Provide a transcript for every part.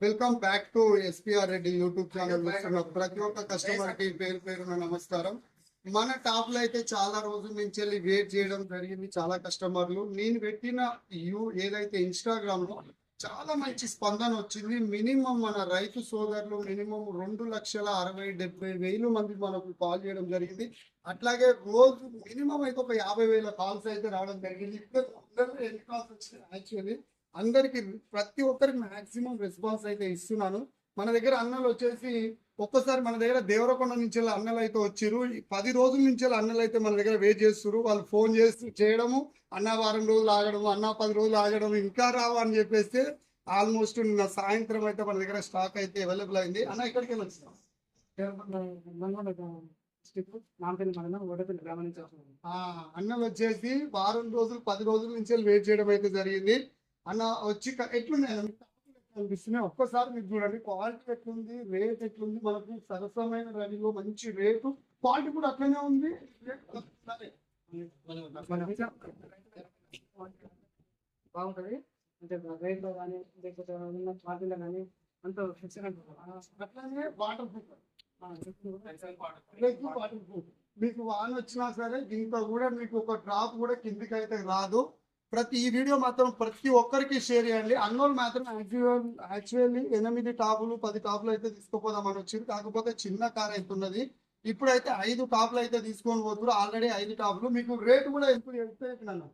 Welcome back to SPR Reddy YouTube channel చూస్తున్న ప్రతి ఒక్క కస్టమర్ కి పేరు పేరున నమస్కారం. మన టాప్ లో అయితే చాలా రోజుల నుంచి వెళ్ళి వెయిట్ చేయడం జరిగింది. చాలా కస్టమర్లు నేను పెట్టిన ఏదైతే ఇన్స్టాగ్రామ్ లో చాలా మంచి స్పందన వచ్చింది. మినిమం మన రైతు సోదరులు మినిమం 2,60,000-70,000 మంది మనకు కాల్ చేయడం జరిగింది. అట్లాగే రోజు మినిమం అయితే ఒక 50,000 కాల్స్ అయితే రావడం జరిగింది. ఇప్పుడు ఎన్ని కాల్స్ వచ్చినాయి యాక్చువల్లీ అందరికి ప్రతి ఒక్కరికి మాక్సిమం రెస్పాన్స్ అయితే ఇస్తున్నాను. మన దగ్గర అన్నలు వచ్చేసి ఒక్కసారి మన దగ్గర దేవరకొండ నుంచి అన్నలు అయితే వచ్చారు. 10 రోజుల నుంచి అన్నలు అయితే మన దగ్గర వెయిట్ చేస్తున్నారు. వాళ్ళు ఫోన్ చేసి చేయడము, అన్న వారం రోజులు ఆగడము, అన్న 10 రోజులు ఆగడం, ఇంకా రావు అని చెప్పేస్తే ఆల్మోస్ట్ నిన్న సాయంత్రం అయితే మన దగ్గర స్టాక్ అయితే అవైలబుల్ అయింది. అన్న ఇక్కడికి వచ్చినాం అన్నలు వచ్చేసి వారం రోజులు 10 రోజుల నుంచి వెయిట్ చేయడం అయితే జరిగింది. అన్న వచ్చి ఎట్లున్నాయి అనిపిస్తున్నాయి ఒక్కసారి మీరు చూడండి. క్వాలిటీ ఎట్లుంది, రేట్ ఎట్లుంది, మనకు సరసమైన రేటులో మంచి రేటు, క్వాలిటీ కూడా అట్లనే ఉంది. బాగుంటది అంటే రేట్ లో కానీ లేకపోతే ఉన్న క్వాలిటీలో కానీ అంత అట్లనే వాటర్ ప్రూఫ్ మీకు వాన వచ్చినా సరే దీంతో కూడా మీకు ఒక డ్రాప్ కూడా కిందికి అయితే రాదు. ఈ వీడియో మాత్రం ప్రతి ఒక్కరికి షేర్ చేయండి. అన్నోళ్ళు మాత్రం యాక్చువల్లీ 8 టాపులు 10 టాపులు అయితే తీసుకుపోదామని వచ్చింది. కాకపోతే చిన్న కార్ అవుతున్నది. ఇప్పుడైతే 5 టాపులు అయితే తీసుకొని పోతున్నారు. ఆల్రెడీ 5 టాపులు. మీకు రేటు కూడా ఎప్పుడు చెప్తాను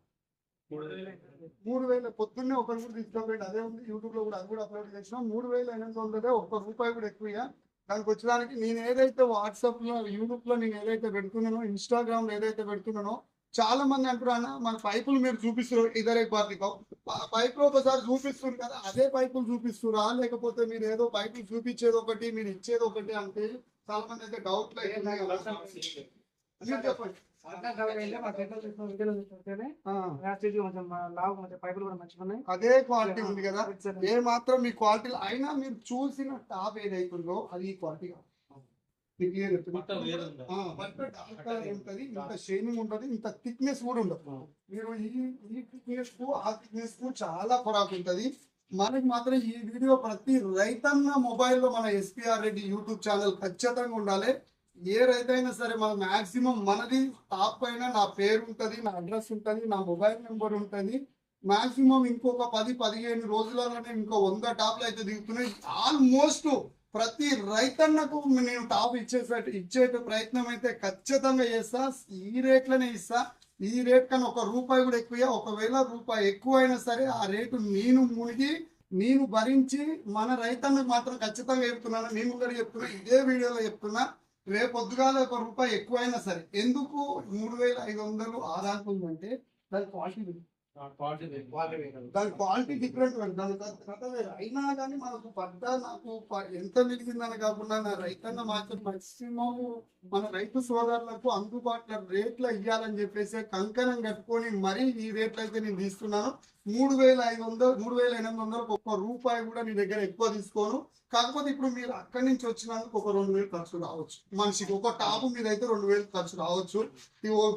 3,000 పొద్దున్నే ఒకరు కూడా తీసుకోండి. అదే ఉంది యూట్యూబ్ లో కూడా, అది కూడా అప్లోడ్ చేసినాం. 3,800 ₹1 కూడా ఎక్కువ. దానికి వచ్చేదానికి నేను ఏదైతే వాట్సాప్ లో యూట్యూబ్ లో నేను ఏదైతే పెడుతున్నానో, ఇన్స్టాగ్రామ్ లో ఏదైతే పెడుతున్నానో, చాలా మంది అంటున్నా మన పైపులు మీరు చూపిస్తారు ఇద్దరే పార్టీకో పైపులు ఒకసారి చూపిస్తారు కదా, అదే పైపులు చూపిస్తురా లేకపోతే మీరు ఏదో పైపులు చూపించేది ఒకటి మీరు ఇచ్చేది ఒకటి అంటే చాలా మంది అయితే డౌట్ చెప్పండి. అదే క్వాలిటీ ఉంది కదా, ఏ మాత్రం మీ క్వాలిటీ అయినా మీరు చూసిన టాప్ ఏదైతుందో అది క్వాలిటీ ఉంటది. ఇంత షైనింగ్ ఉంటది, ఇంత థిక్నెస్ కూడా ఉండదు. మీరు ఈ థిక్నెస్ కు ఆ థిక్నెస్ కు చాలా ఫరాక్ ఉంటది. మనకి మాత్రం ఈ వీడియో ప్రతి రైతన్న మొబైల్లో మన ఎస్పీఆర్ రెడ్డి యూట్యూబ్ ఛానల్ ఖచ్చితంగా ఉండాలి. ఏ రైతైనా సరే మన మాక్సిమం మనది టాప్ పైన నా పేరు ఉంటది, నా అడ్రస్ ఉంటది, నా మొబైల్ నెంబర్ ఉంటది. మాక్సిమం ఇంకొక 10-15 రోజులలోనే ఇంకో 100 టాప్లు అయితే దిగుతున్నాయి. ఆల్మోస్ట్ ప్రతి రైతన్నకు నేను టాప్ ఇచ్చే ప్రయత్నం అయితే ఖచ్చితంగా చేస్తా. ఈ రేట్లనే ఇస్తా. ఈ రేట్ కన్నా ₹1 కూడా ఎక్కువ. ఒకవేళ ₹1 ఎక్కువ అయినా సరే ఆ రేటు నేను మునిగి నేను భరించి మన రైతన్నకు మాత్రం ఖచ్చితంగా చెప్తున్నాను. నేను కూడా చెప్తున్నా, ఇదే వీడియోలో చెప్తున్నా. రేపు పొద్దుగాల ₹1 ఎక్కువైనా సరే, ఎందుకు 3,500 ఆదాకుందంటే దాని క్వాలిటీ డిఫరెంట్. అయినా కానీ మనకు నాకు ఎంత మిగిలిందని కాకుండా నా రైతన్న మాత్రం మాక్సిమం మన రైతు సోదరులకు అందుబాటులో రేట్లు ఇవ్వాలని చెప్పేసి కంకణం కట్టుకొని మరీ ఈ రేట్లు అయితే నేను తీసుకున్నాను. 3,500 3,800 ₹1 కూడా నీ దగ్గర ఎక్కువ తీసుకోను. కాకపోతే ఇప్పుడు మీరు అక్కడి నుంచి వచ్చినందుకు ఒక 2,000 ఖర్చు రావచ్చు. మనిషికి ఒక టాపు మీద అయితే 2,000 ఖర్చు రావచ్చు.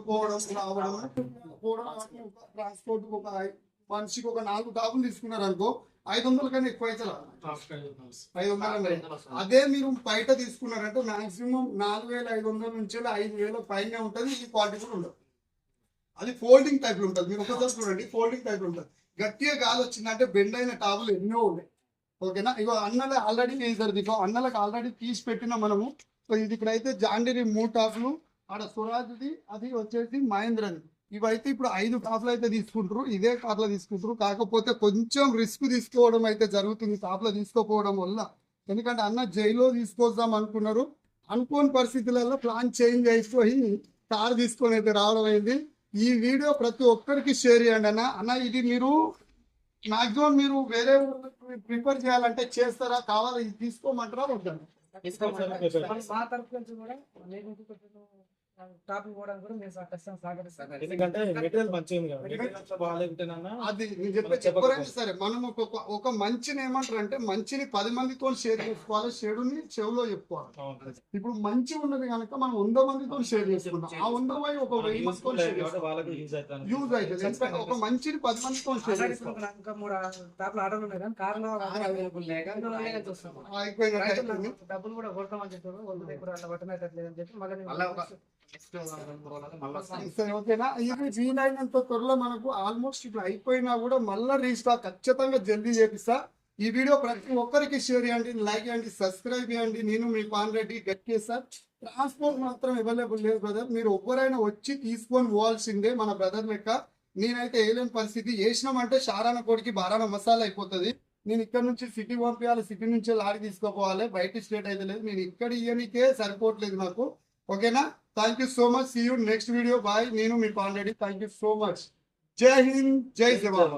పోవడం రావడం ట్రాన్స్పోర్ట్ ఒక మనిషికి ఒక 4 టాపులు తీసుకున్నారు అనుకో 500 కన్నా ఎక్కువ అయితే 500. అదే మీరు బయట తీసుకున్నారంటే మాక్సిమం 4,500 నుంచి 5,000 పైన ఉంటది. ఈ క్వాలిటీ కూడా ఉండదు. అది ఫోల్డింగ్ టైప్ ఉంటుంది. మీరు ఒకసారి చూడండి, ఫోల్డింగ్ టైప్ ఉంటుంది. గట్టిగా గాలి వచ్చిందంటే బెండ్ అయిన టాపులు ఎన్నో ఉన్నాయి. ఓకేనా, ఇగో అన్నలే ఆల్రెడీ ఇగో అన్నలకు ఆల్రెడీ తీసి పెట్టిన మనము. సో ఇది ఇప్పుడైతే జాండీరి 3 టాపులు, ఆడ స్వరాజ్ది, అది వచ్చేసి మహేంద్రది. ఇవైతే ఇప్పుడు 5 టాప్లు అయితే తీసుకుంటారు. ఇదే కార్లో తీసుకుంటారు. కాకపోతే కొంచెం రిస్క్ తీసుకోవడం అయితే జరుగుతుంది టాప్లో తీసుకోపోవడం వల్ల. ఎందుకంటే అన్న జైల్లో తీసుకొద్దాం అనుకున్నారు. అనుకోని పరిస్థితులలో ప్లాన్ చేంజ్ అయిపోయి కార్ తీసుకొని అయితే రావడం అయింది. ఈ వీడియో ప్రతి ఒక్కరికి షేర్ చేయండి అన్న. ఇది మీరు మాక్సిమం మీరు వేరే ప్రిఫర్ చేయాలంటే చేస్తారా, కావాలి ఇది తీసుకోమంటారా వద్దండి? మా తరఫు నుంచి కూడా టాప్ పోవడానికి కూడా మేము ఖచ్చితంగా సహకరిస్తాం. ఎందుకంటే మెటీరియల్ మంచిగా ఉంది కదా, మెటీరియల్ అంతా బాగాలేకుంటేనన్నా అది నేను చెప్పారైనా సరే మనం ఒక మంచిని ఏమంటారు అంటే మంచిని 10 మందితో షేర్ చేసుకోవాలి, చెడుని చెవులో చెప్పుకోవాలి. అవును. ఇప్పుడు మంచి ఉన్నది కనుక మనం 100 మందితో షేర్ చేసుకుంటాం. ఆ 100 మంది ఒక 1000 మందితో యూస్ఫుల్ షేర్ కాబట్టి వాళ్ళకి యూజ్ అవుతుంది. యూజ్ అవుతుంది. ఎందుకంటే ఒక మంచిని 10 మందితో షేర్ ఆల్రెడీ చేసుకోవాలి. ఇప్పుడు ఇంకా 3 టాప్లు ఆర్డర్లు ఉన్నాయి కానీ కార్లో అవైలబుల్ లేక చూస్తాం. అయిపోయినట్టు రైతులు అయిపోయింది. డబ్బులు కూడా కొడతామని చెప్పారు, వాళ్ళు ఇప్పుడు అట్లా పట్టనట్లేదు అని చెప్పి మళ్ళీ సరే ఓకేనా. ఇది వీలైనంత త్వరలో మనకు ఆల్మోస్ట్ ఇప్పుడు అయిపోయినా కూడా మళ్ళీ రీస్టాక్ ఖచ్చితంగా జల్దీ చేపిస్తా. ఈ వీడియో ప్రతి ఒక్కరికి షేర్ చేయండి, లైక్ చేయండి, సబ్స్క్రైబ్ చేయండి. నేను మీ పాన్ రెడ్డి గట్ చేస్తాను. ట్రాన్స్పోర్ట్ మాత్రం అవైలబుల్ లేదు బ్రదర్, మీరు ఎవరైనా వచ్చి తీసుకొని పోవాల్సిందే మన బ్రదర్ లెక్క. నేనైతే వేయలేని పరిస్థితి, వేసినామంటే షారాన కోడికి బారాన మసాలా అయిపోతుంది. నేను ఇక్కడ నుంచి సిటీ పంపించాలి, సిటీ నుంచి లారీ తీసుకోపోవాలి, బయట స్టేట్ అయితే లేదు. నేను ఇక్కడ ఇయ్యనికే సరిపోవట్లేదు నాకు. ఓకేనా, thank you so much. See you next video. Bye. నేను మీ Pan Reddy. Thank you so much. జై హింద్, జై జవాన్.